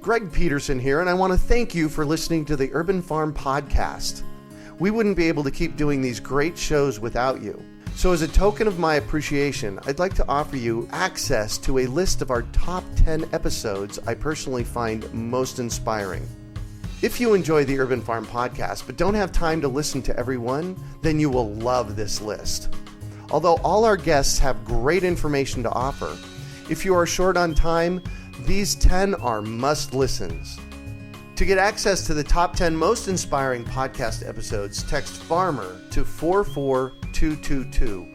Greg Peterson here, and I want to thank you for listening to the Urban Farm Podcast. We wouldn't be able to keep doing these great shows without you. So as a token of my appreciation, I'd like to offer you access to a list of our top 10 episodes I personally find most inspiring. If you enjoy the Urban Farm Podcast but don't have time to listen to every one, then you will love this list. Although all our guests have great information to offer, if you are short on time, these 10 are must-listens. To get access to the top 10 most inspiring podcast episodes, text FARMER to 44222.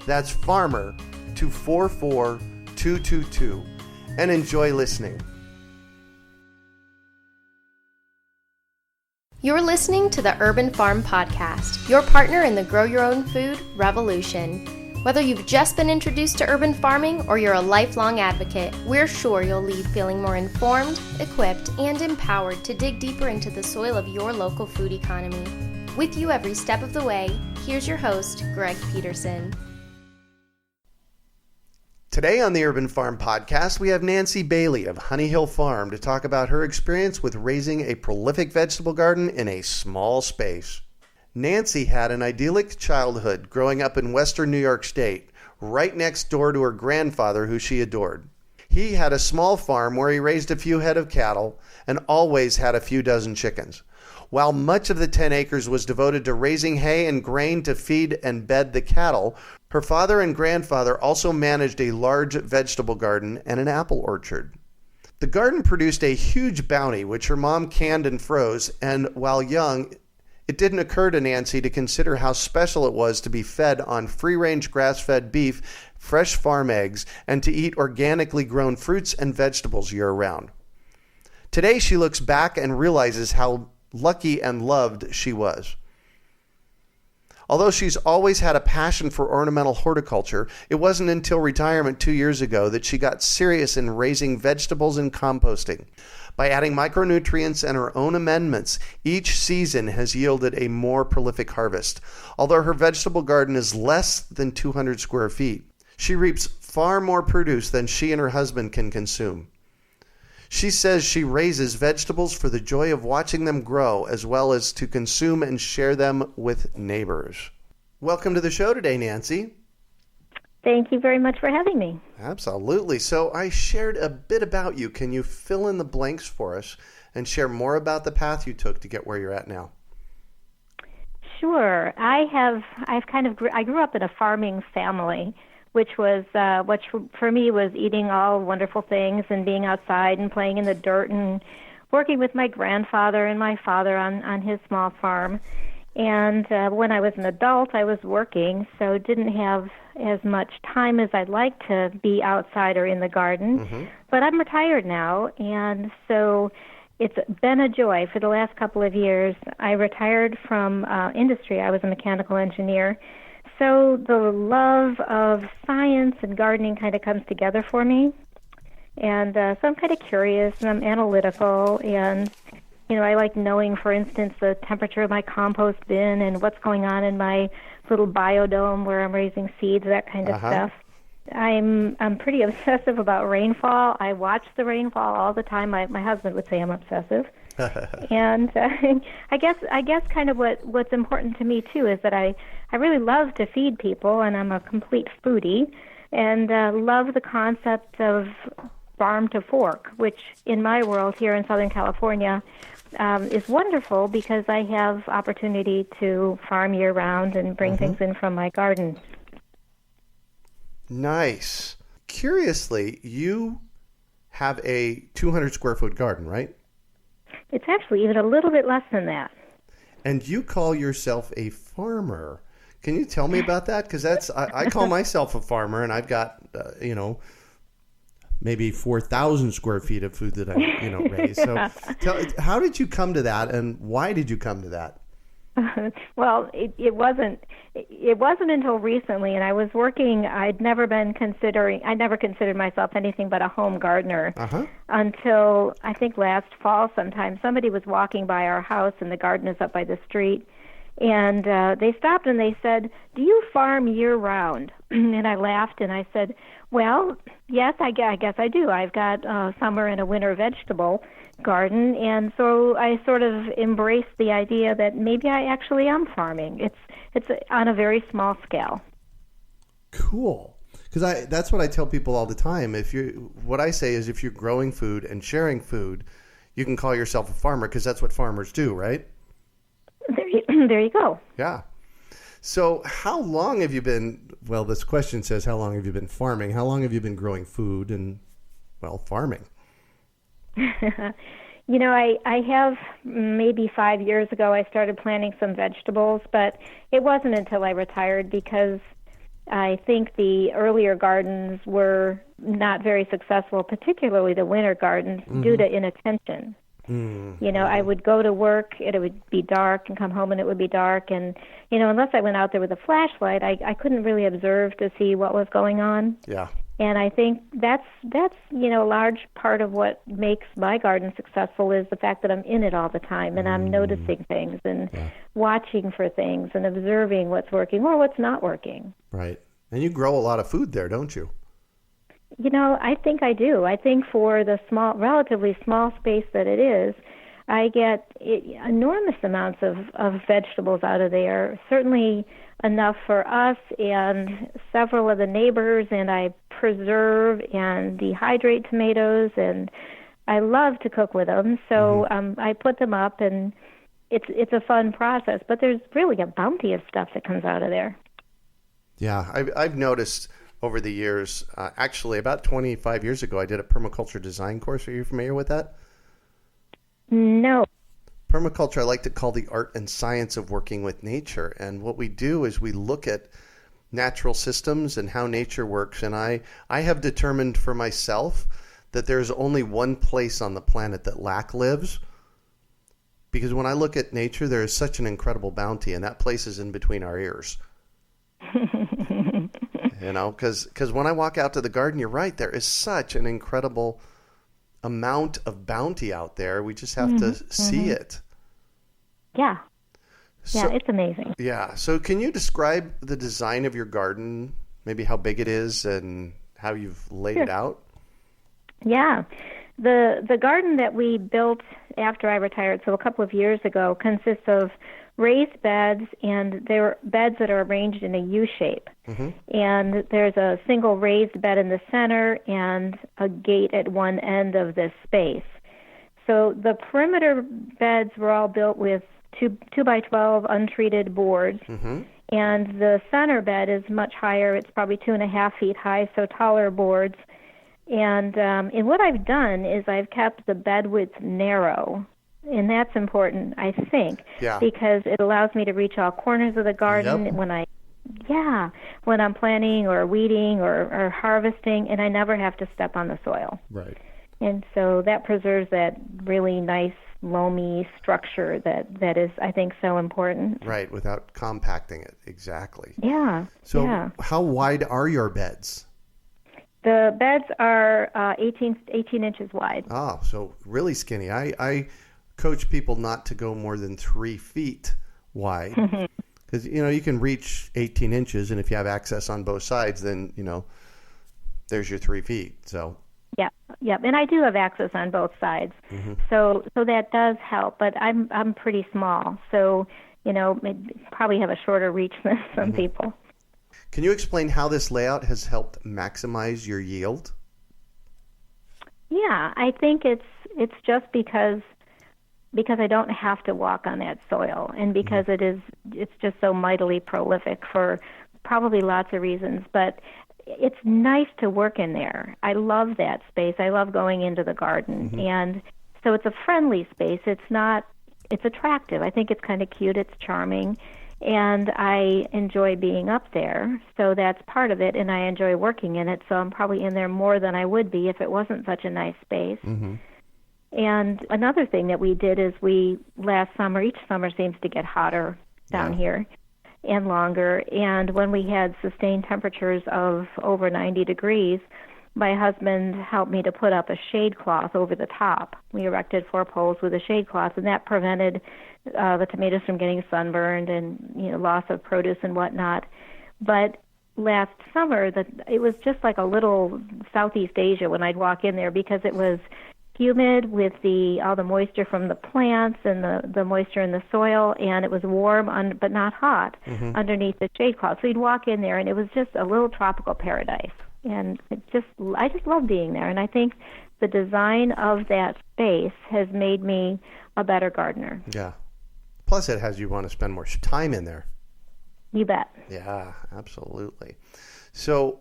That's FARMER to 44222. And enjoy listening. You're listening to the Urban Farm Podcast, your partner in the Grow Your Own Food revolution. Whether you've just been introduced to urban farming or you're a lifelong advocate, we're sure you'll leave feeling more informed, equipped, and empowered to dig deeper into the soil of your local food economy. With you every step of the way, here's your host, Greg Peterson. Today on the Urban Farm Podcast, we have Nancy Bailey of Honey Hill Farm to talk about her experience with raising a prolific vegetable garden in a small space. Nancy had an idyllic childhood growing up in western New York State, right next door to her grandfather who she adored. He had a small farm where he raised a few head of cattle and always had a few dozen chickens. While much of the 10 acres was devoted to raising hay and grain to feed and bed the cattle, her father and grandfather also managed a large vegetable garden and an apple orchard. The garden produced a huge bounty, which her mom canned and froze, and while young, it didn't occur to Nancy to consider how special it was to be fed on free-range grass-fed beef, fresh farm eggs, and to eat organically grown fruits and vegetables year-round. Today, she looks back and realizes how lucky and loved she was. Although she's always had a passion for ornamental horticulture, it wasn't until retirement 2 years ago that she got serious in raising vegetables and composting. By adding micronutrients and her own amendments, each season has yielded a more prolific harvest. Although her vegetable garden is less than 200 square feet, she reaps far more produce than she and her husband can consume. She says she raises vegetables for the joy of watching them grow, as well as to consume and share them with neighbors. Welcome to the show today, Nancy. Thank you very much for having me. Absolutely. So I shared a bit about you. Can you fill in the blanks for us and share more about the path you took to get where you're at now? Sure. I grew up in a farming family, which for me was eating all wonderful things and being outside and playing in the dirt and working with my grandfather and my father on his small farm. And when I was an adult, I was working, so didn't have as much time as I'd like to be outside or in the garden. Mm-hmm. But I'm retired now, and so it's been a joy for the last couple of years. I retired from industry. I was a mechanical engineer. So the love of science and gardening kind of comes together for me. And so I'm kind of curious, and I'm analytical, and I like knowing, for instance, the temperature of my compost bin and what's going on in my little biodome where I'm raising seeds, that kind of stuff. I'm pretty obsessive about rainfall. I watch the rainfall all the time. My husband would say I'm obsessive. And I guess kind of what's important to me too is that I really love to feed people, and I'm a complete foodie, and love the concept of farm to fork, which in my world here in Southern California is wonderful because I have opportunity to farm year-round and bring things in from my garden. Nice. Curiously, you have a 200 square foot garden, right? It's actually even a little bit less than that. And you call yourself a farmer. Can you tell me about that? Because I call myself a farmer, and I've got, maybe 4,000 square feet of food that I, raise. So how did you come to that, and why did you come to that? Well, it wasn't until recently, and I was working. I never considered myself anything but a home gardener until I think last fall sometime. Somebody was walking by our house, and the garden is up by the street, and they stopped and they said, "Do you farm year round?" And I laughed and I said, well, yes, I guess I do. I've got summer and a winter vegetable garden. And so I sort of embraced the idea that maybe I actually am farming. It's on a very small scale. Cool. Because that's what I tell people all the time. What I say is if you're growing food and sharing food, you can call yourself a farmer because that's what farmers do, right? There you go. Yeah. So how long have you been, well, this question says, how long have you been farming? How long have you been growing food and, well, farming? I have maybe 5 years ago, I started planting some vegetables, but it wasn't until I retired because I think the earlier gardens were not very successful, particularly the winter gardens, due to inattention. I would go to work, it would be dark, and come home and it would be dark. And, unless I went out there with a flashlight, I couldn't really observe to see what was going on. Yeah. And I think that's a large part of what makes my garden successful is the fact that I'm in it all the time and I'm noticing things and watching for things and observing what's working or what's not working. Right. And you grow a lot of food there, don't you? I think I do. I think for the relatively small space that it is, I get enormous amounts of vegetables out of there, certainly enough for us and several of the neighbors, and I preserve and dehydrate tomatoes, and I love to cook with them, so I put them up, and it's a fun process, but there's really a bounty of stuff that comes out of there. Yeah, I've noticed over the years, actually about 25 years ago, I did a permaculture design course. Are you familiar with that? No. Permaculture, I like to call the art and science of working with nature. And what we do is we look at natural systems and how nature works. And I have determined for myself that there's only one place on the planet that lack lives. Because when I look at nature, there is such an incredible bounty, and that place is in between our ears. Because when I walk out to the garden, you're right, there is such an incredible amount of bounty out there. We just have to see it. Yeah. Yeah, it's amazing. Yeah. So can you describe the design of your garden, maybe how big it is and how you've laid it out? Yeah. The garden that we built after I retired, so a couple of years ago, consists of raised beds, and they're beds that are arranged in a U shape. And there's a single raised bed in the center and a gate at one end of this space. So the perimeter beds were all built with 2 by 12 untreated boards. And the center bed is much higher. It's probably 2.5 feet high, so taller boards. And what I've done is I've kept the bed width narrow. And that's important, I think, because it allows me to reach all corners of the garden when I'm planting or weeding or harvesting, and I never have to step on the soil. Right. And so that preserves that really nice, loamy structure that is, I think, so important. Right, without compacting it. Exactly. Yeah. So how wide are your beds? The beds are 18 inches wide. Oh, so really skinny. I coach people not to go more than 3 feet wide because you can reach 18 inches, and if you have access on both sides, then there's your 3 feet. So yep, and I do have access on both sides, so that does help. But I'm pretty small, so probably have a shorter reach than some people. Can you explain how this layout has helped maximize your yield? Yeah, I think it's just because I don't have to walk on that soil, and because it's just so mightily prolific for probably lots of reasons. But it's nice to work in there. I love that space. I love going into the garden, and so it's a friendly space. It's attractive. I think it's kind of cute. It's charming. And I enjoy being up there, so that's part of it, and I enjoy working in it, so I'm probably in there more than I would be if it wasn't such a nice space. And another thing that we did is last summer, each summer seems to get hotter down here and longer, and when we had sustained temperatures of over 90 degrees, my husband helped me to put up a shade cloth over the top. We erected 4 poles with a shade cloth, and that prevented the tomatoes from getting sunburned and loss of produce and whatnot. But last summer that it was just like a little Southeast Asia when I'd walk in there, because it was humid with all the moisture from the plants and the moisture in the soil, and it was warm but not hot underneath the shade cloud. So you'd walk in there, and it was just a little tropical paradise. And I just love being there. And I think the design of that space has made me a better gardener. Yeah. Plus, it has you want to spend more time in there. You bet. Yeah, absolutely. So,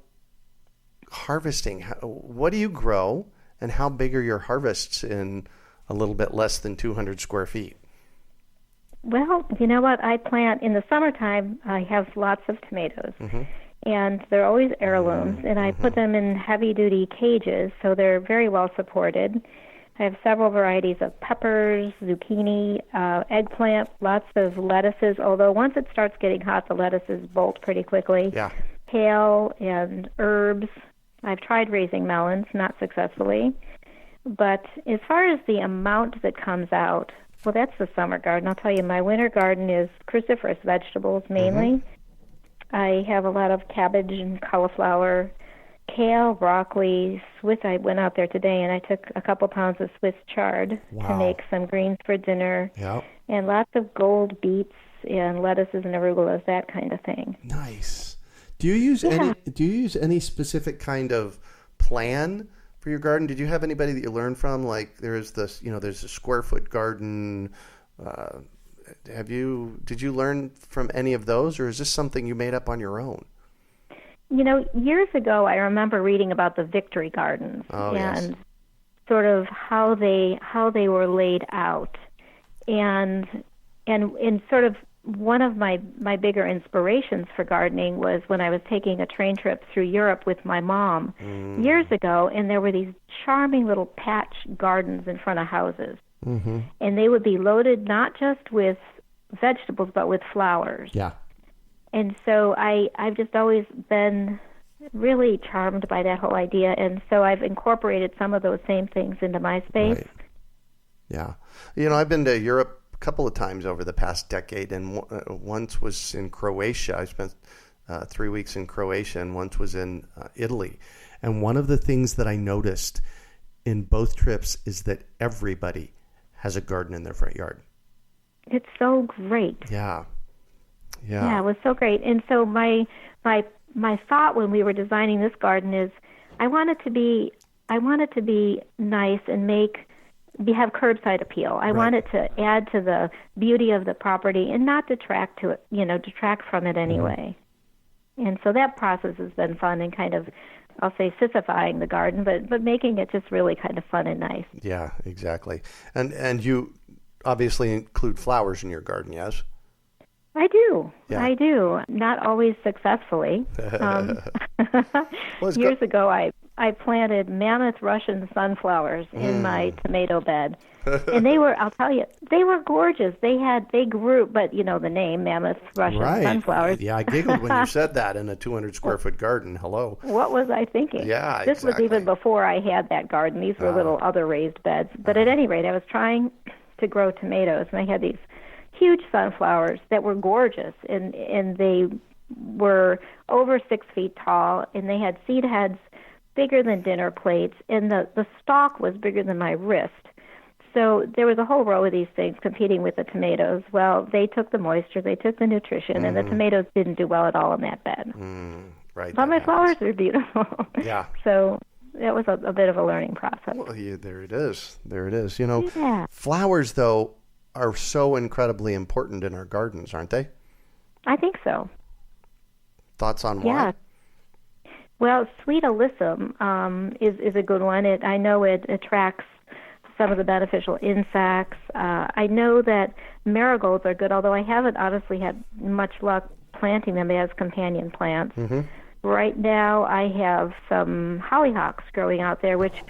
harvesting, what do you grow, and how big are your harvests in a little bit less than 200 square feet? Well, you know what? I plant in the summertime. I have lots of tomatoes, and they're always heirlooms, and I put them in heavy-duty cages, so they're very well supported. I have several varieties of peppers, zucchini, eggplant, lots of lettuces, although once it starts getting hot, the lettuces bolt pretty quickly. Yeah. Kale and herbs. I've tried raising melons, not successfully. But as far as the amount that comes out, well, that's the summer garden. I'll tell you, my winter garden is cruciferous vegetables mainly. I have a lot of cabbage and cauliflower, kale, broccoli, Swiss. I went out there today and I took a couple pounds of Swiss chard to make some greens for dinner. Yep. And lots of gold beets and lettuces and arugulas, that kind of thing. Nice. Do you use any specific kind of plan for your garden? Did you have anybody that you learned from? Like there's a square foot garden. Did you learn from any of those, or is this something you made up on your own? You know, years ago, I remember reading about the victory gardens and sort of how they were laid out, and sort of one of my bigger inspirations for gardening was when I was taking a train trip through Europe with my mom years ago, and there were these charming little patch gardens in front of houses, and they would be loaded not just with vegetables but with flowers. Yeah. And so I've just always been really charmed by that whole idea, and so I've incorporated some of those same things into my space. Right. Yeah. You know, I've been to Europe a couple of times over the past decade, and once was in Croatia. I spent 3 weeks in Croatia, and once was in Italy. And one of the things that I noticed in both trips is that everybody has a garden in their front yard. It's so great. Yeah. Yeah, it was so great. And so my thought when we were designing this garden is I want it to be nice and have curbside appeal. I want it to add to the beauty of the property and not detract from it anyway. And so that process has been fun and kind of, I'll say, sisyphifying the garden, but making it just really kind of fun and nice. Yeah, exactly. And you obviously include flowers in your garden, yes? I do. Yeah. I do. Not always successfely. Years ago, I planted mammoth Russian sunflowers in my tomato bed. And I'll tell you, they were gorgeous. They grew, but you know the name, mammoth Russian sunflowers. Yeah, I giggled when you said that in a 200 square foot garden. Hello. What was I thinking? Yeah, This was even before I had that garden. These were little other raised beds. But at any rate, I was trying to grow tomatoes, and I had these huge sunflowers that were gorgeous, and they were over 6 feet tall, and they had seed heads bigger than dinner plates, and the stalk was bigger than my wrist. So there was a whole row of these things competing with the tomatoes. Well, they took the moisture, they took the nutrition, and the tomatoes didn't do well at all in that bed. Right. But my flowers are beautiful. Yeah. So that was a bit of a learning process. Well, there it is. You know, flowers, though, are so incredibly important in our gardens, aren't they? I think so. Thoughts on why? Yeah. Well, sweet alyssum is a good one. I know it attracts some of the beneficial insects. I know that marigolds are good, although I haven't honestly had much luck planting them as companion plants. Right now I have some hollyhocks growing out there, which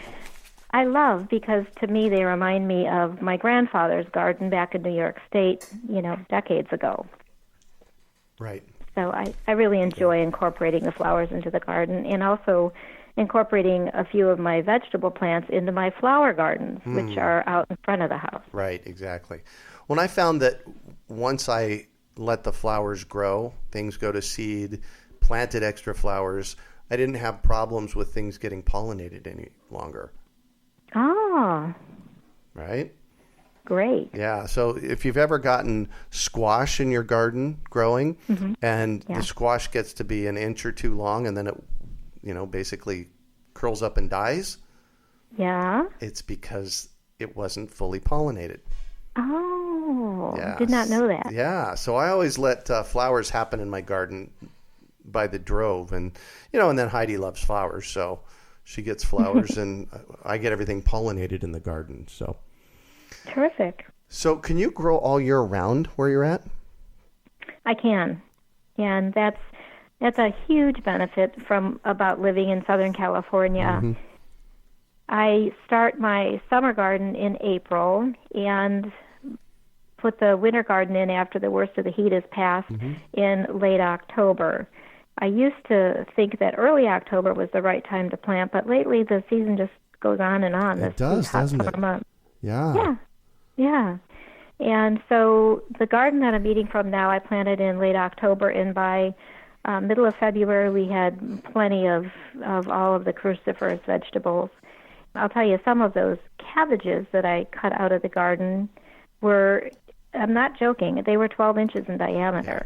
I love because to me they remind me of my grandfather's garden back in New York State, decades ago. Right. So I really enjoy incorporating the flowers into the garden and also incorporating a few of my vegetable plants into my flower gardens, which are out in front of the house. Right, exactly. When I found that once I let the flowers grow, things go to seed, planted extra flowers, I didn't have problems with things getting pollinated any longer. Oh, Right? great. Yeah. So if you've ever gotten squash in your garden growing, and the squash gets to be an inch or two long, and then it, basically curls up and dies, Yeah. it's because it wasn't fully pollinated. Oh, Yeah. did not know that. Yeah. So I always let flowers happen in my garden by the drove, and and then Heidi loves flowers, so she gets flowers, and I get everything pollinated in the garden. Terrific. So can you grow all year round where you're at? I can, and that's a huge benefit about living in Southern California. I start my summer garden in April and put the winter garden in after the worst of the heat has passed in late October. I used to think that early October was the right time to plant, but lately the season just goes on and on. It does, doesn't it? Yeah. Yeah. And so the garden that I'm eating from now, I planted in late October, and by middle of February we had plenty of all of the cruciferous vegetables. I'll tell you, some of those cabbages that I cut out of the garden were, I'm not joking, they were 12 inches in diameter.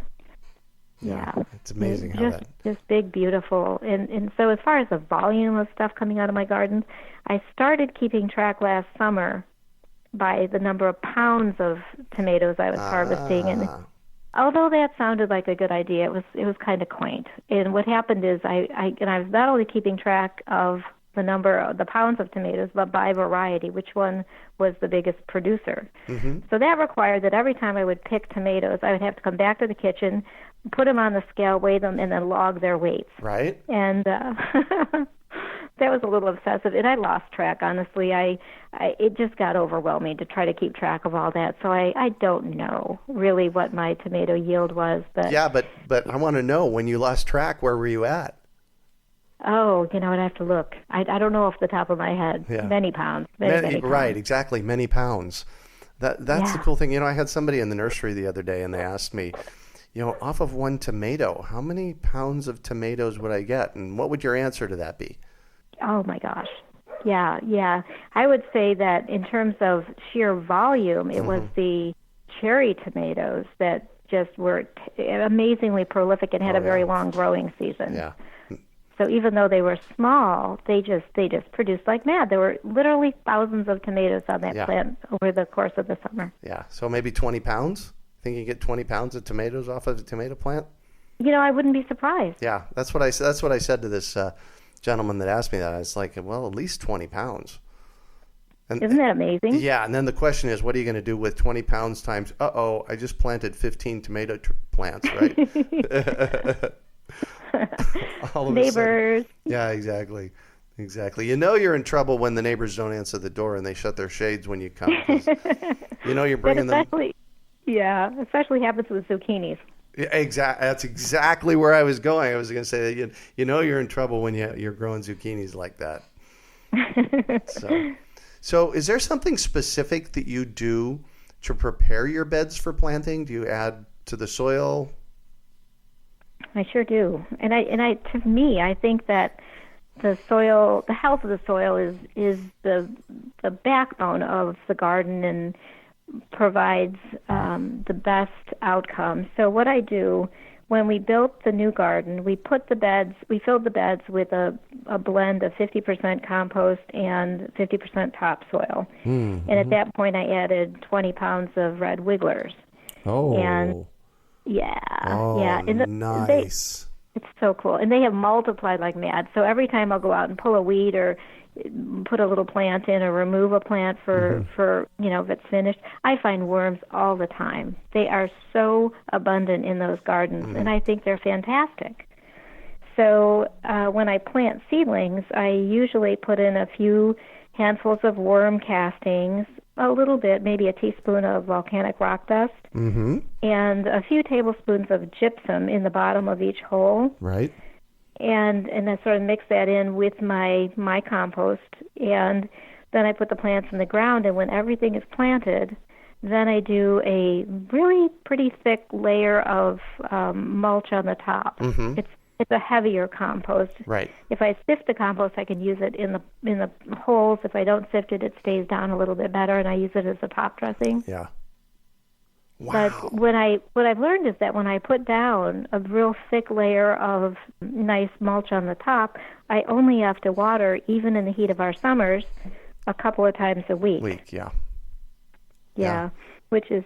Yeah. It's amazing how just big, beautiful. And so as far as the volume of stuff coming out of my garden, I started keeping track last summer by the number of pounds of tomatoes I was harvesting. And although that sounded like a good idea, it was kind of quaint. And what happened is I was not only keeping track of the pounds of tomatoes, but by variety, which one was the biggest producer. So that required that every time I would pick tomatoes, I would have to come back to the kitchen, put them on the scale, weigh them, and then log their weights. Right. And that was a little obsessive, and I lost track, honestly. It just got overwhelming to try to keep track of all that. So I don't know really what my tomato yield was. But yeah, but I want to know, when you lost track, where were you at? Oh, I'd have to look. I don't know off the top of my head. Yeah. Many pounds. Many pounds. Right, exactly. Many pounds. That's the cool thing. I had somebody in the nursery the other day, and they asked me, off of one tomato, how many pounds of tomatoes would I get? And what would your answer to that be? Oh, my gosh. Yeah. I would say that in terms of sheer volume, it was the cherry tomatoes that just were amazingly prolific and had a very long growing season. Yeah. So even though they were small, they just produced like mad. There were literally thousands of tomatoes on that plant over the course of the summer. Yeah. So maybe 20 pounds? Think you get 20 pounds of tomatoes off of a tomato plant? I wouldn't be surprised. Yeah. That's what I said to this gentleman that asked me that. I was like, well, at least 20 pounds. And, isn't that amazing? Yeah. And then the question is, what are you going to do with 20 pounds times, I just planted 15 tomato plants, right? Neighbors. Yeah, exactly. You're in trouble when the neighbors don't answer the door and they shut their shades when you come. You're bringing them. Yeah, especially happens with zucchinis. Yeah, exactly. That's exactly where I was going. I was going to say that you're in trouble when you're growing zucchinis like that. So is there something specific that you do to prepare your beds for planting? Do you add to the soil? I sure do, and to me, I think that the soil, the health of the soil, is the backbone of the garden and provides the best outcome. So what I do when we built the new garden, we filled the beds with a blend of 50% compost and 50% topsoil, and at that point, I added 20 pounds of red wigglers. Oh. And Nice. It's so cool. And they have multiplied like mad. So every time I'll go out and pull a weed or put a little plant in or remove a plant for if it's finished, I find worms all the time. They are so abundant in those gardens, and I think they're fantastic. So when I plant seedlings, I usually put in a few handfuls of worm castings, a little bit, maybe a teaspoon of volcanic rock dust, and a few tablespoons of gypsum in the bottom of each hole. Right. And then sort of mix that in with my compost, and then I put the plants in the ground, and when everything is planted, then I do a really pretty thick layer of mulch on the top. It's a heavier compost. Right. If I sift the compost, I can use it in the holes. If I don't sift it, it stays down a little bit better, and I use it as a top dressing. Yeah. Wow. But what I've learned is that when I put down a real thick layer of nice mulch on the top, I only have to water, even in the heat of our summers, a couple of times a week. Yeah. Which is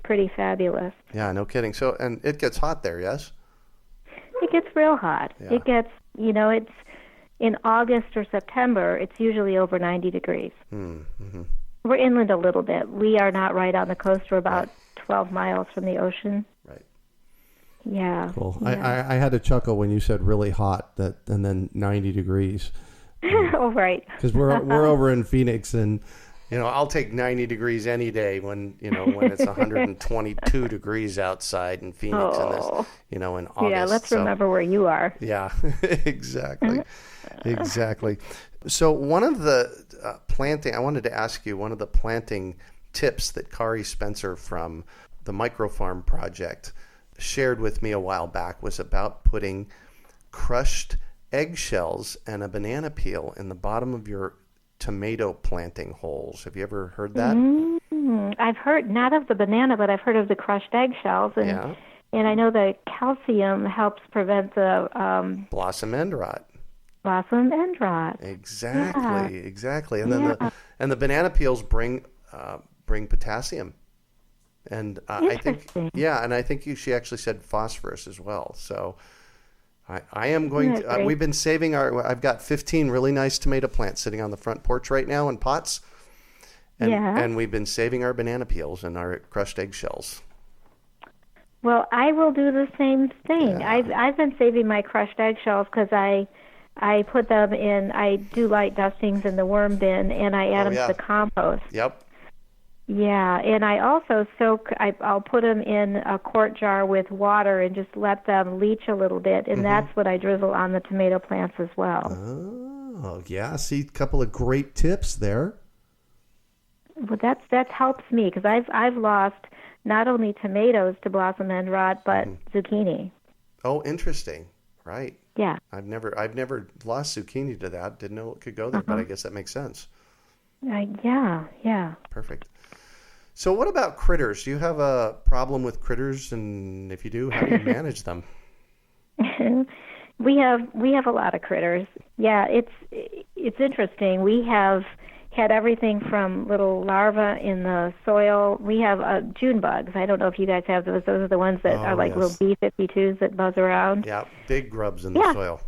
pretty fabulous. Yeah, no kidding. So, and it gets hot there, yes? It gets real hot. Yeah. It gets, it's in August or September, it's usually over 90 degrees. Mm-hmm. We're inland a little bit. We are not right on the coast. We're about 12 miles from the ocean. Right. Yeah. Cool. Yeah. I had to chuckle when you said really hot, and then 90 degrees. Oh, right. Because we're over in Phoenix, and I'll take 90 degrees any day when it's 122 degrees outside in Phoenix in August. Yeah, let's remember where you are. Yeah, exactly. Exactly. So one of the I wanted to ask you, one of the planting tips that Kari Spencer from the Microfarm Project shared with me a while back was about putting crushed eggshells and a banana peel in the bottom of your tomato planting holes. Have you ever heard that? I've heard not of the banana, but I've heard of the crushed eggshells, and I know the calcium helps prevent the blossom end rot. Blossom end rot. Exactly. And then the banana peels bring potassium, and I think she actually said phosphorus as well. So I am going to. We've been saving I've got 15 really nice tomato plants sitting on the front porch right now in pots, and we've been saving our banana peels and our crushed eggshells. Well, I will do the same thing. Yeah. I've been saving my crushed eggshells because I put them in. I do light dustings in the worm bin, and I add them to the compost. Yep. Yeah, and I also I'll put them in a quart jar with water and just let them leach a little bit, and that's what I drizzle on the tomato plants as well. Oh, yeah. See, a couple of great tips there. Well, that helps me because I've lost not only tomatoes to blossom end rot, but zucchini. Oh, interesting. Right. Yeah. I've never lost zucchini to that. Didn't know it could go there, but I guess that makes sense. Yeah. Perfect. So what about critters? Do you have a problem with critters? And if you do, how do you manage them? We have a lot of critters. Yeah, it's interesting. We have had everything from little larvae in the soil. We have June bugs. I don't know if you guys have those. Those are the ones that are like little B-52s that buzz around. Yeah, big grubs in the soil.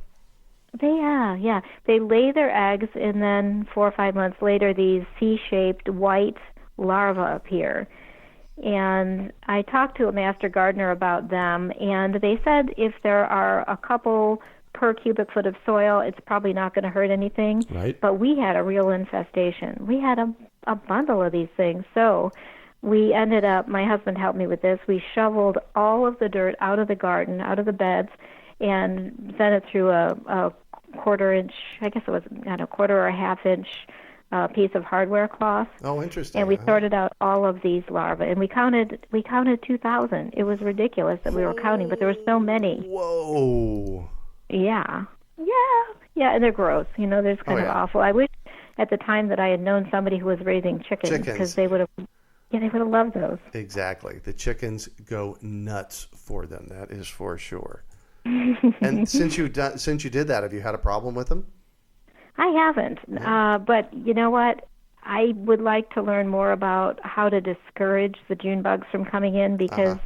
They lay their eggs, and then 4 or 5 months later, these C-shaped white larvae appear. And I talked to a master gardener about them, and they said if there are a couple per cubic foot of soil, it's probably not going to hurt anything. Right. But we had a real infestation. We had a bundle of these things. So we ended up, my husband helped me with this, we shoveled all of the dirt out of the garden, out of the beds, and sent it through a quarter-inch, I guess it was a quarter or a half-inch piece of hardware cloth. Oh, interesting. And we sorted out all of these larvae, and we counted 2,000. It was ridiculous that we were counting, but there were so many. Whoa. Yeah, and they're gross. They're just kind of awful. I wish at the time that I had known somebody who was raising chickens, because they would have loved those. Exactly. The chickens go nuts for them. That is for sure. And since you did that, have you had a problem with them? I haven't. But you know what? I would like to learn more about how to discourage the June bugs from coming in, because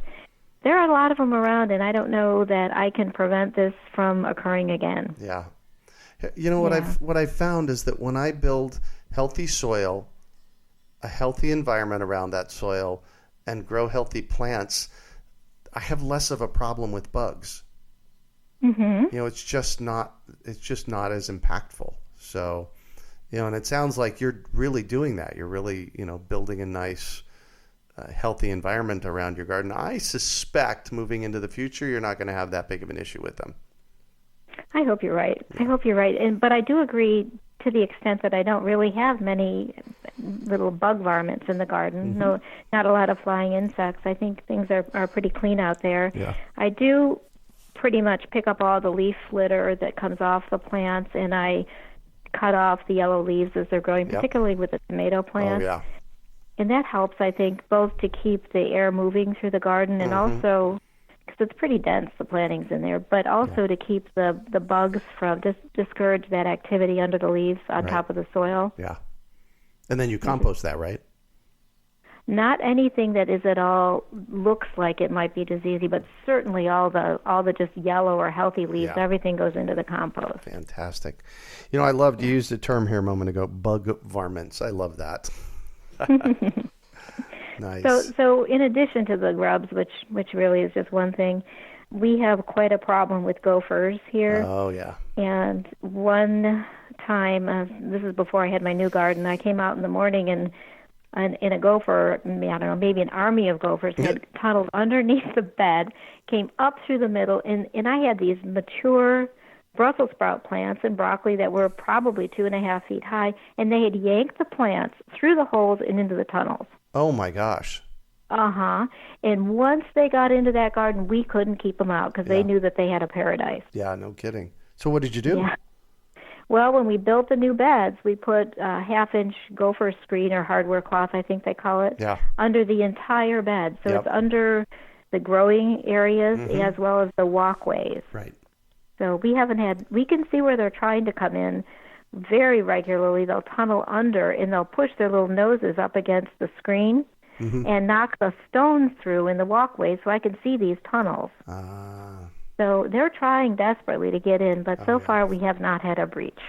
there are a lot of them around, and I don't know that I can prevent this from occurring again. Yeah. What I've found is that when I build healthy soil, a healthy environment around that soil, and grow healthy plants, I have less of a problem with bugs. Mm-hmm. It's just not as impactful. So, and it sounds like you're really doing that. You're really, building a nice, healthy environment around your garden. I suspect moving into the future, you're not going to have that big of an issue with them. I hope you're right. But I do agree to the extent that I don't really have many little bug varmints in the garden. Mm-hmm. No, not a lot of flying insects. I think things are pretty clean out there. Yeah. I do pretty much pick up all the leaf litter that comes off the plants, and I cut off the yellow leaves as they're growing, particularly with the tomato plants. Oh, yeah. And that helps, I think, both to keep the air moving through the garden and also, because it's pretty dense, the plantings in there, but also to keep the bugs from, discourage that activity under the leaves on top of the soil. Yeah. And then you compost that, right? Not anything that is at all looks like it might be diseasey, but certainly all the just yellow or healthy leaves, everything goes into the compost. Fantastic. You know, I loved you used the term here a moment ago, bug varmints. I love that. Nice. So in addition to the grubs, which really is just one thing, we have quite a problem with gophers here. Oh, yeah. And one time, this is before I had my new garden, I came out in the morning and in a gopher, I don't know, maybe an army of gophers had tunneled underneath the bed, came up through the middle, and I had these mature Brussels sprout plants and broccoli that were probably 2.5 feet high, and they had yanked the plants through the holes and into the tunnels. Oh, my gosh. Uh-huh. And once they got into that garden, we couldn't keep them out because they knew that they had a paradise. Yeah, no kidding. So what did you do? Yeah. Well, when we built the new beds, we put a half-inch gopher screen or hardware cloth, I think they call it, under the entire bed. So it's under the growing areas as well as the walkways. Right. So we can see where they're trying to come in very regularly. They'll tunnel under and they'll push their little noses up against the screen and knock the stones through in the walkways so I can see these tunnels. So they're trying desperately to get in, but so far we have not had a breach.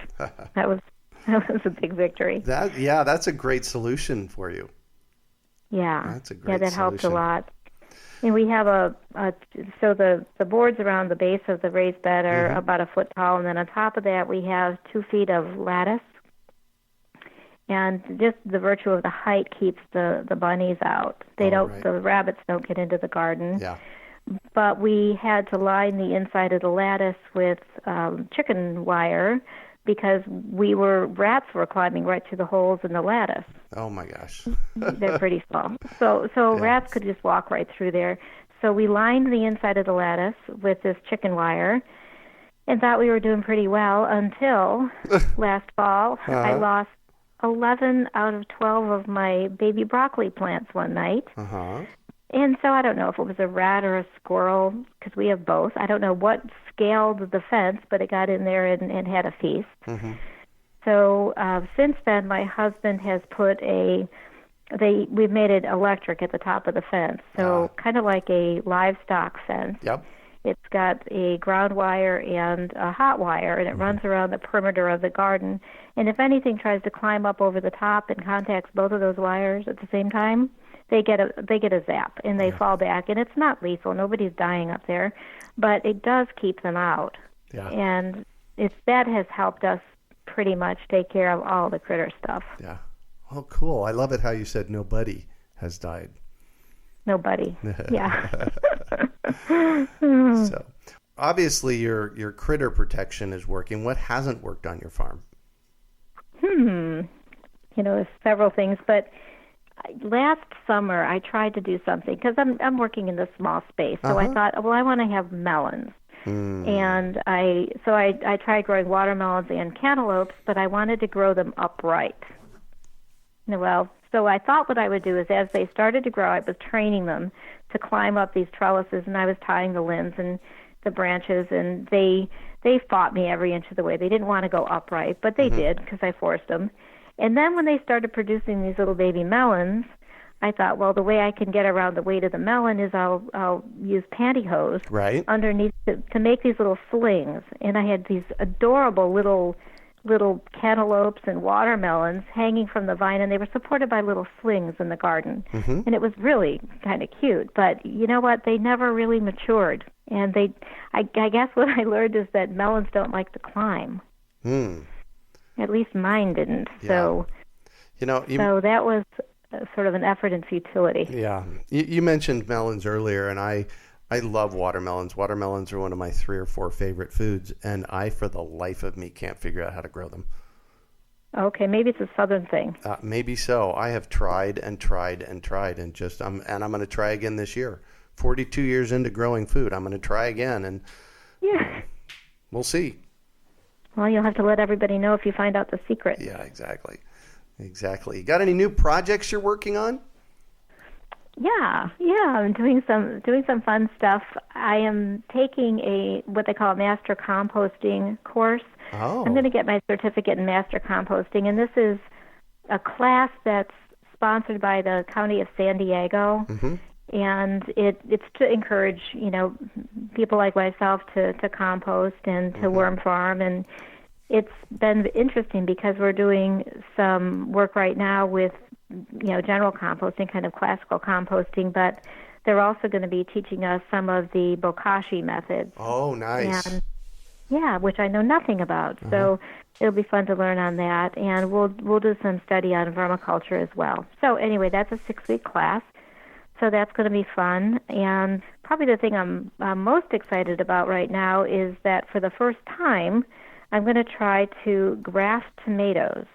That was a big victory. That's a great solution for you. Yeah, that's a great that helped a solution. lot. And we have so the boards around the base of the raised bed are about 1 foot tall, and then on top of that we have 2 feet of lattice. And just the virtue of the height keeps the bunnies out. The rabbits don't get into the garden. Yeah. But we had to line the inside of the lattice with chicken wire because rats were climbing right through the holes in the lattice. Oh my gosh. They're pretty small. So rats could just walk right through there. So we lined the inside of the lattice with this chicken wire and thought we were doing pretty well until last fall. I lost 11 out of 12 of my baby broccoli plants one night. And so I don't know if it was a rat or a squirrel, because we have both. I don't know what scaled the fence, but it got in there and had a feast. So since then, my husband has put we've made it electric at the top of the fence, so kind of like a livestock fence. Yep. It's got a ground wire and a hot wire, and it runs around the perimeter of the garden. And if anything tries to climb up over the top and contacts both of those wires at the same time, they get a zap and they fall back. And it's not lethal; nobody's dying up there, but it does keep them out. Yeah. And that has helped us pretty much take care of all the critter stuff. Yeah. Oh, cool! I love it how you said nobody has died. Nobody. Yeah. So, obviously, your critter protection is working. What hasn't worked on your farm? There's several things, but last summer I tried to do something because I'm working in this small space. So I thought, well, I want to have melons. And I tried growing watermelons and cantaloupes, but I wanted to grow them upright. Well, so I thought what I would do is as they started to grow, I was training them to climb up these trellises, and I was tying the limbs and the branches, and they fought me every inch of the way. They didn't want to go upright, but they did because I forced them. And then when they started producing these little baby melons, I thought, well, the way I can get around the weight of the melon is I'll use pantyhose underneath to make these little slings. And I had these adorable little cantaloupes and watermelons hanging from the vine, and they were supported by little slings in the garden. And it was really kind of cute. But you know what? They never really matured. And I guess what I learned is that melons don't like to climb. At least mine didn't. Yeah. So that was sort of an effort in futility. Yeah. You mentioned melons earlier, and I love watermelons. Watermelons are one of my 3 or 4 favorite foods, and I, for the life of me, can't figure out how to grow them. Okay, maybe it's a southern thing. Maybe so. I have tried and tried and tried, and I'm going to try again this year. 42 years into growing food, I'm going to try again, and Yeah. We'll see. Well, you'll have to let everybody know if you find out the secret. Yeah, exactly. You got any new projects you're working on? Yeah, I'm doing some fun stuff. I am taking what they call a master composting course. Oh. I'm going to get my certificate in master composting, and this is a class that's sponsored by the County of San Diego. Mm-hmm. And it's to encourage, people like myself to compost and to worm farm. And it's been interesting because we're doing some work right now with, general composting, kind of classical composting, but they're also going to be teaching us some of the bokashi methods. Oh, nice. And, yeah, which I know nothing about. So it'll be fun to learn on that. And we'll do some study on vermiculture as well. So anyway, that's a 6-week class. So that's going to be fun. And probably the thing I'm most excited about right now is that for the first time, I'm going to try to graft tomatoes.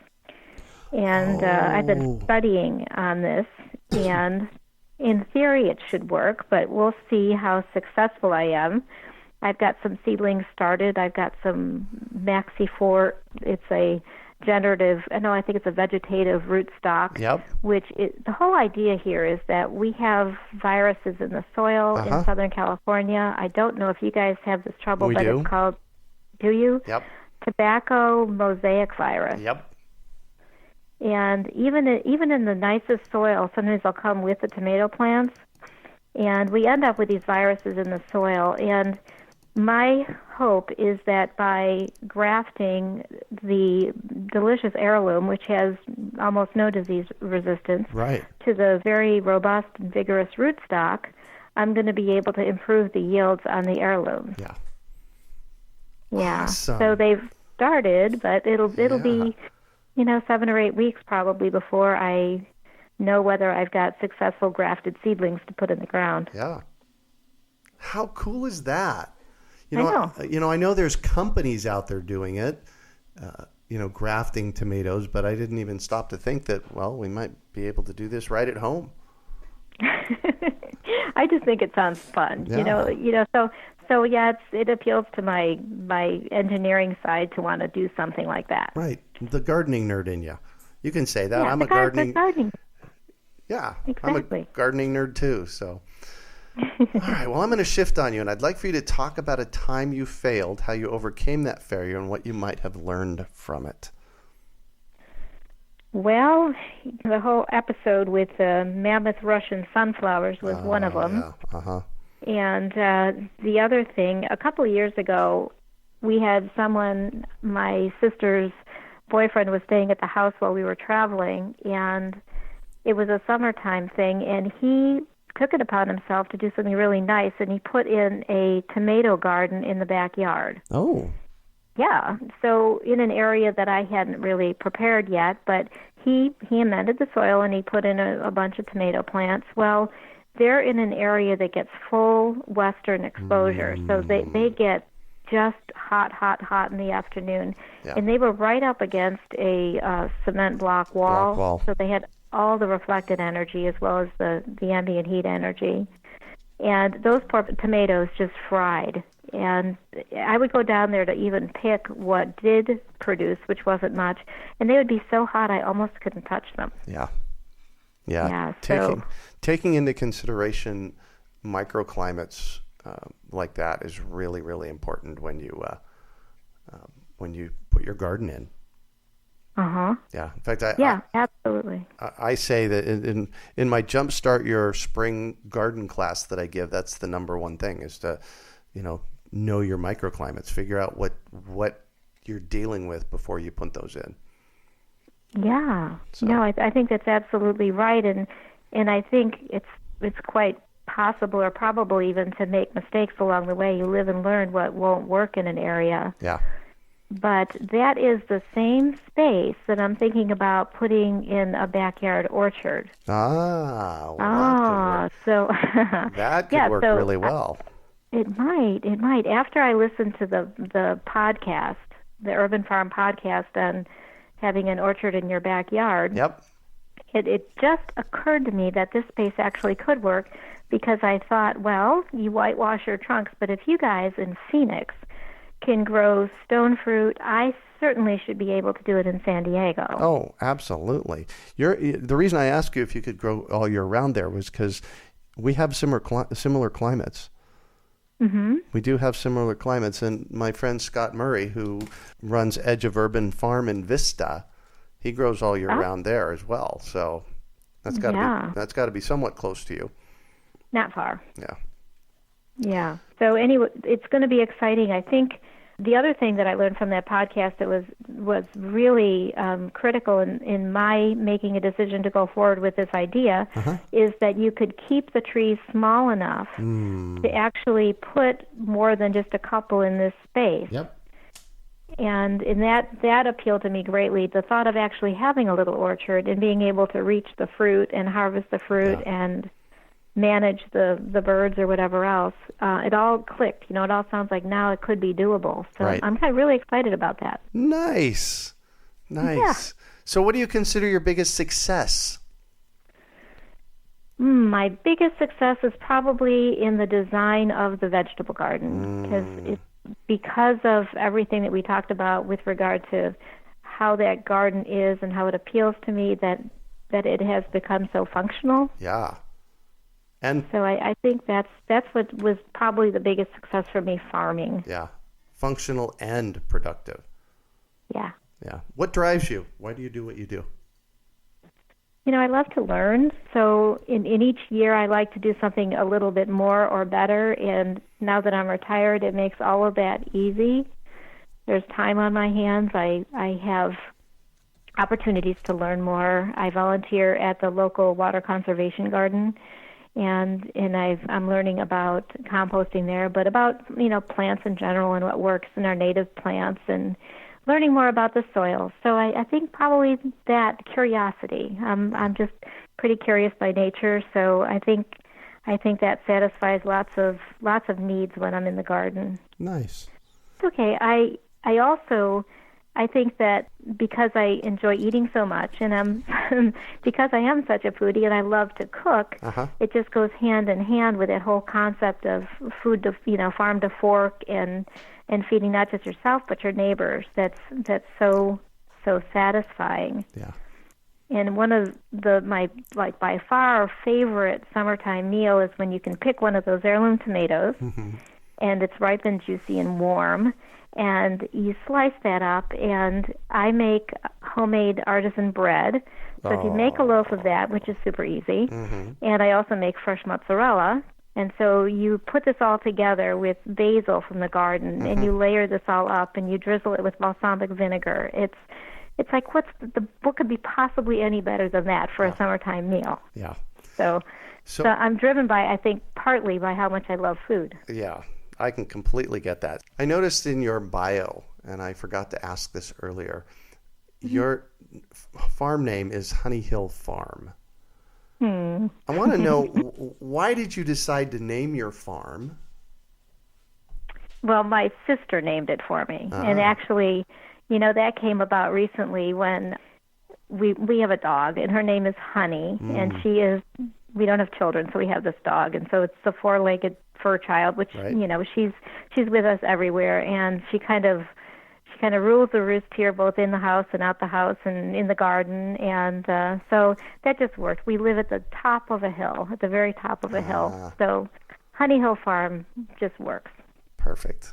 And I've been studying on this, and in theory it should work, but we'll see how successful I am. I've got some seedlings started. I've got some Maxi-4. It's a I think it's a vegetative rootstock. Yep. The whole idea here is that we have viruses in the soil in Southern California. I don't know if you guys have this trouble, but it's called, do you? Yep. Tobacco mosaic virus. Yep. And even in the nicest soil, sometimes they'll come with the tomato plants, and we end up with these viruses in the soil. And my hope is that by grafting the delicious heirloom, which has almost no disease resistance, to the very robust and vigorous rootstock, I'm going to be able to improve the yields on the heirlooms. Yeah. Yeah. Awesome. So they've started, but it'll be 7 or 8 weeks probably before I know whether I've got successful grafted seedlings to put in the ground. Yeah. How cool is that? I know there's companies out there doing it, grafting tomatoes, but I didn't even stop to think that, well, we might be able to do this right at home. I just think it sounds fun, Yeah. So yeah, it appeals to my engineering side to want to do something like that. Right. The gardening nerd in you. You can say that. Yeah, I'm a gardening. Yeah. Exactly. I'm a gardening nerd too, so. All right, well, I'm going to shift on you, and I'd like for you to talk about a time you failed, how you overcame that failure, and what you might have learned from it. Well, the whole episode with the mammoth Russian sunflowers was one of them. Yeah. Uh-huh. And the other thing, a couple of years ago, we had someone, my sister's boyfriend was staying at the house while we were traveling, and it was a summertime thing, and he took it upon himself to do something really nice, and he put in a tomato garden in the backyard. Oh. Yeah, so in an area that I hadn't really prepared yet, but he amended the soil and he put in a bunch of tomato plants. Well, they're in an area that gets full western exposure, so they get just hot in the afternoon. Yeah. And they were right up against a cement block wall, so they had all the reflected energy as well as the ambient heat energy. And those poor tomatoes just fried. And I would go down there to even pick what did produce, which wasn't much, and they would be so hot I almost couldn't touch them. Yeah. Taking into consideration microclimates like that is really, really important when you put your garden in. Yeah. In fact, absolutely. I say that in my Jumpstart Your Spring Garden class that I give, that's the number one thing is to, know your microclimates, figure out what you're dealing with before you put those in. Yeah. So. No, I think that's absolutely right, and I think it's quite possible or probable even to make mistakes along the way. You live and learn what won't work in an area. Yeah. But that is the same space that I'm thinking about putting in a backyard orchard. So that could work really well. It might. After I listened to the podcast, the Urban Farm podcast on having an orchard in your backyard. Yep. It just occurred to me that this space actually could work because I thought, well, you whitewash your trunks, but if you guys in Phoenix can grow stone fruit, I certainly should be able to do it in San Diego. Oh, absolutely. The reason I asked you if you could grow all year round there was because we have similar climates. Mm-hmm. We do have similar climates, and my friend Scott Murray, who runs Edge of Urban Farm in Vista, he grows all year round there as well. So that's got to be somewhat close to you. Not far. Yeah. Yeah. So anyway, it's going to be exciting. I think the other thing that I learned from that podcast that was really critical in my making a decision to go forward with this idea is that you could keep the trees small enough to actually put more than just a couple in this space. Yep. And that appealed to me greatly, the thought of actually having a little orchard and being able to reach the fruit and harvest the fruit and manage the birds or whatever else. It all clicked. It all sounds like now it could be doable. So I'm kind of really excited about that. Nice. Yeah. So what do you consider your biggest success? My biggest success is probably in the design of the vegetable garden, because of everything that we talked about with regard to how that garden is and how it appeals to me, that it has become so functional. Yeah. And so I think that's what was probably the biggest success for me farming. Yeah. Functional and productive. Yeah. Yeah. What drives you? Why do you do what you do? I love to learn. So in each year, I like to do something a little bit more or better. And now that I'm retired, it makes all of that easy. There's time on my hands. I have opportunities to learn more. I volunteer at the local water conservation garden, and I'm learning about composting there, but about plants in general and what works in our native plants, and learning more about the soil. So I think probably that curiosity. I'm just pretty curious by nature, so I think that satisfies lots of needs when I'm in the garden. Nice. Okay. I think that because I enjoy eating so much, and because I am such a foodie and I love to cook, it just goes hand in hand with that whole concept of food to farm to fork and feeding not just yourself but your neighbors. That's so satisfying. Yeah. And one of my by far favorite summertime meal is when you can pick one of those heirloom tomatoes, and it's ripe and juicy and warm, and you slice that up, and I make homemade artisan bread. So if you make a loaf of that, which is super easy, and I also make fresh mozzarella, and so you put this all together with basil from the garden, and you layer this all up, and you drizzle it with balsamic vinegar. It's like what could be possibly any better than that for a summertime meal? Yeah. So I'm driven by, I think, partly by how much I love food. Yeah. I can completely get that. I noticed in your bio, and I forgot to ask this earlier, your farm name is Honey Hill Farm. I want to know, why did you decide to name your farm? Well, my sister named it for me. And actually, that came about recently when we have a dog, and her name is Honey, and we don't have children, so we have this dog, and so it's the four-legged fur child, which she's with us everywhere, and she kind of rules the roost here, both in the house and out the house and in the garden, and so that just worked. We live at the top of a hill, at the very top of a hill, so Honey Hill Farm just works. Perfect.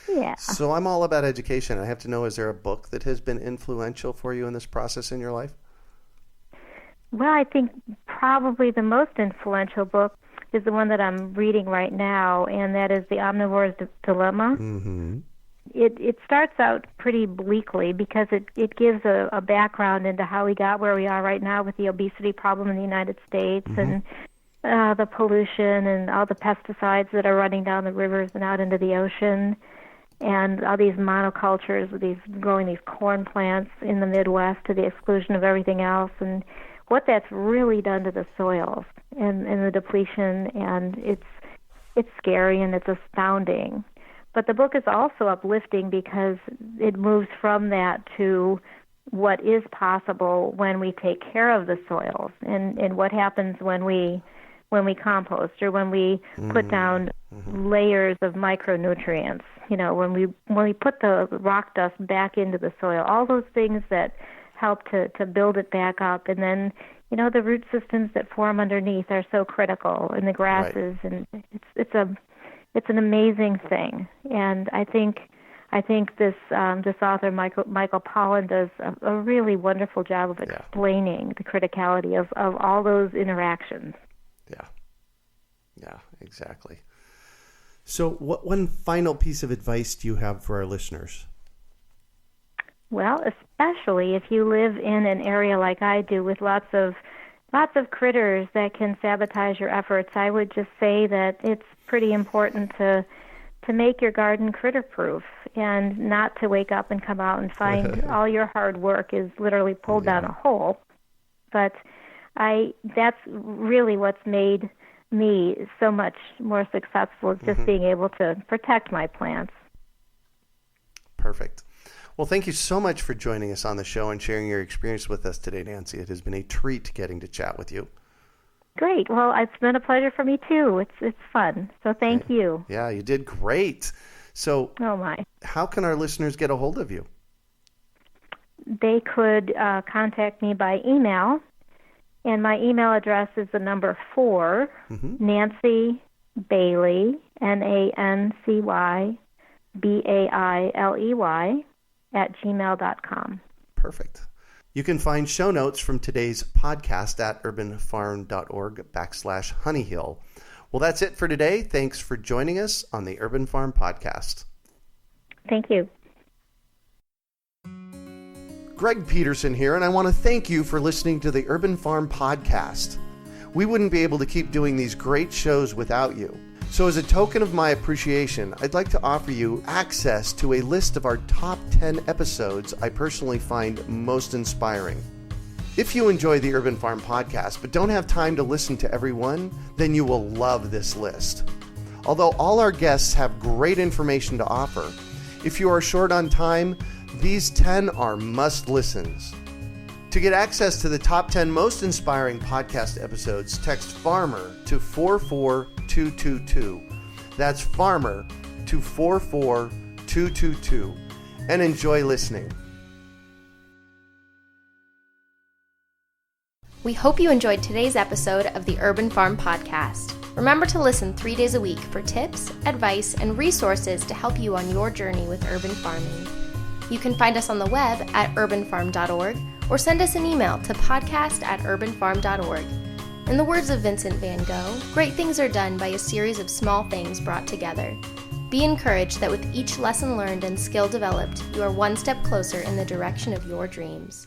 Yeah. So I'm all about education. I have to know, is there a book that has been influential for you in this process in your life? Well, I think probably the most influential book is the one that I'm reading right now, and that is The Omnivore's Dilemma. It starts out pretty bleakly because it gives a background into how we got where we are right now with the obesity problem in the United States, and the pollution and all the pesticides that are running down the rivers and out into the ocean, and all these monocultures with growing these corn plants in the Midwest to the exclusion of everything else, and what that's really done to the soils and the depletion, and it's scary and it's astounding. But the book is also uplifting because it moves from that to what is possible when we take care of the soils, and what happens when we when we compost or when we put down layers of micronutrients. When we put the rock dust back into the soil, all those things that help to build it back up. And then, the root systems that form underneath are so critical, and the grasses, right. And it's an amazing thing. And I think this author, Michael Pollan, does a really wonderful job of explaining the criticality of all those interactions. Yeah, exactly. So what one final piece of advice do you have for our listeners? Well, especially if you live in an area like I do with lots of critters that can sabotage your efforts, I would just say that it's pretty important to make your garden critter-proof and not to wake up and come out and find all your hard work is literally pulled down a hole. But that's really what's made me so much more successful, is just being able to protect my plants. Perfect. Well, thank you so much for joining us on the show and sharing your experience with us today, Nancy. It has been a treat getting to chat with you. Great. Well, it's been a pleasure for me too. It's fun. So thank you. Yeah, you did great. So, how can our listeners get a hold of you? They could contact me by email, and my email address is the number 4, Nancy Bailey, NancyBailey @gmail.com. Perfect. You can find show notes from today's podcast at urbanfarm.org/honeyhill. Well, that's it for today. Thanks for joining us on the Urban Farm Podcast. Thank you. Greg Peterson here, and I want to thank you for listening to the Urban Farm Podcast. We wouldn't be able to keep doing these great shows without you. So as a token of my appreciation, I'd like to offer you access to a list of our top 10 episodes I personally find most inspiring. If you enjoy the Urban Farm Podcast but don't have time to listen to every one, then you will love this list. Although all our guests have great information to offer, if you are short on time, these 10 are must-listens. To get access to the top 10 most inspiring podcast episodes, text FARMER to 44222. That's FARMER to 44222. And enjoy listening. We hope you enjoyed today's episode of the Urban Farm Podcast. Remember to listen 3 days a week for tips, advice, and resources to help you on your journey with urban farming. You can find us on the web at urbanfarm.org or send us an email to podcast@urbanfarm.org. In the words of Vincent van Gogh, great things are done by a series of small things brought together. Be encouraged that with each lesson learned and skill developed, you are one step closer in the direction of your dreams.